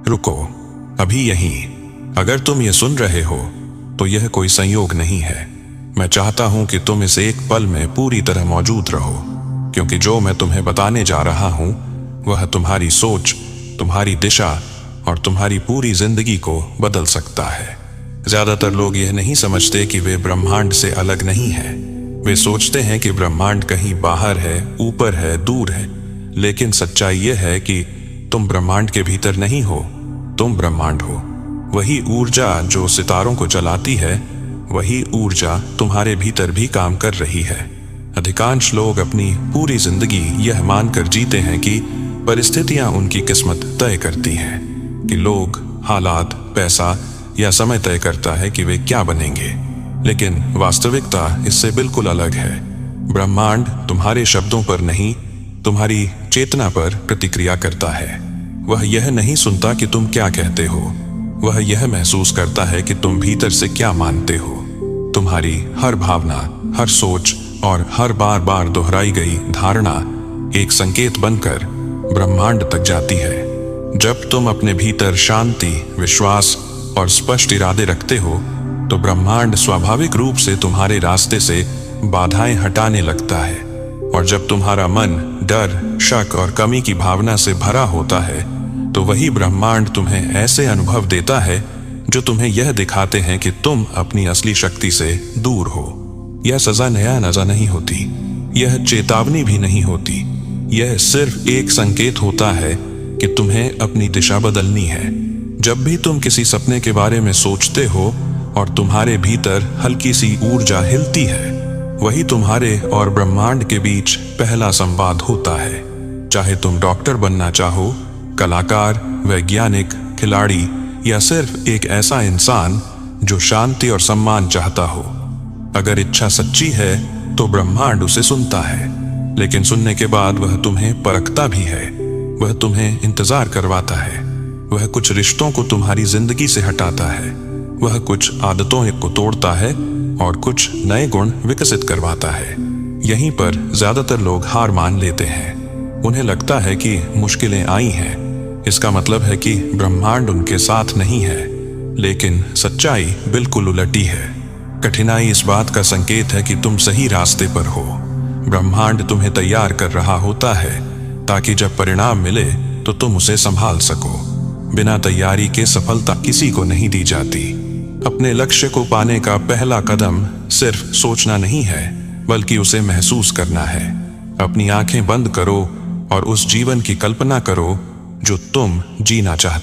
रुको, अभी यहीं। अगर तुम ये सुन रहे हो तो यह कोई संयोग नहीं है। मैं चाहता हूं कि तुम इस एक पल में पूरी तरह मौजूद रहो, क्योंकि जो मैं तुम्हें बताने जा रहा हूं वह तुम्हारी सोच, तुम्हारी दिशा और तुम्हारी पूरी जिंदगी को बदल सकता है। ज्यादातर लोग यह नहीं समझते कि वे ब्रह्मांड से अलग नहीं हैं। वे सोचते हैं कि ब्रह्मांड कहीं बाहर है, ऊपर है, दूर है। लेकिन सच्चाई यह है कि तुम ब्रह्मांड के भीतर नहीं हो, तुम ब्रह्मांड हो। वही ऊर्जा जो सितारों को चलाती है, वही ऊर्जा तुम्हारे भीतर भी काम कर रही है। अधिकांश लोग अपनी पूरी जिंदगी यह मानकर जीते हैं कि परिस्थितियां उनकी किस्मत तय करती हैं, कि लोग, हालात, पैसा या समय तय करता है कि वे क्या बनेंगे। लेकिन वास्तविकता इससे बिल्कुल अलग है। ब्रह्मांड तुम्हारे शब्दों पर नहीं, तुम्हारी चेतना पर प्रतिक्रिया करता है। वह यह नहीं सुनता कि तुम क्या कहते हो, वह यह महसूस करता है कि तुम भीतर से क्या मानते हो। तुम्हारी हर भावना, हर सोच और हर बार बार दोहराई गई धारणा एक संकेत बनकर ब्रह्मांड तक जाती है। जब तुम अपने भीतर शांति, विश्वास और स्पष्ट इरादे रखते हो तो ब्रह्मांड स्वाभाविक रूप से तुम्हारे रास्ते से बाधाएं हटाने लगता है। और जब तुम्हारा मन डर, शक और कमी की भावना से भरा होता है तो वही ब्रह्मांड तुम्हें ऐसे अनुभव देता है जो तुम्हें यह दिखाते हैं कि तुम अपनी असली शक्ति से दूर हो। यह सजा नया नजा नहीं होती, यह चेतावनी भी नहीं होती। यह सिर्फ एक संकेत होता है कि तुम्हें अपनी दिशा बदलनी है। जब भी तुम किसी सपने के बारे में सोचते हो और तुम्हारे भीतर हल्की सी ऊर्जा हिलती है, वही तुम्हारे और ब्रह्मांड के बीच पहला संवाद होता है। चाहे तुम डॉक्टर बनना चाहो, कलाकार, वैज्ञानिक, खिलाड़ी या सिर्फ एक ऐसा इंसान जो शांति और सम्मान चाहता हो, अगर इच्छा सच्ची है तो ब्रह्मांड उसे सुनता है। लेकिन सुनने के बाद वह तुम्हें परखता भी है, वह तुम्हें इंतजार करवाता है। वह कुछ रिश्तों को तुम्हारी जिंदगी से हटाता है, वह कुछ आदतों को तोड़ता है और कुछ नए गुण विकसित करवाता है। यहीं पर ज्यादातर लोग हार मान लेते हैं। उन्हें लगता है कि मुश्किलें आई हैं, इसका मतलब है कि ब्रह्मांड उनके साथ नहीं है। लेकिन सच्चाई बिल्कुल उलटी है। कठिनाई इस बात का संकेत है कि तुम सही रास्ते पर हो। ब्रह्मांड तुम्हें तैयार कर रहा होता है ताकि जब परिणाम मिले तो तुम उसे संभाल सको। बिना तैयारी के सफलता किसी को नहीं दी जाती। अपने लक्ष्य को पाने का पहला कदम सिर्फ सोचना नहीं है, बल्कि उसे महसूस करना है। अपनी आंखें बंद करो और उस जीवन की कल्पना करो जो तुम जीना चाहते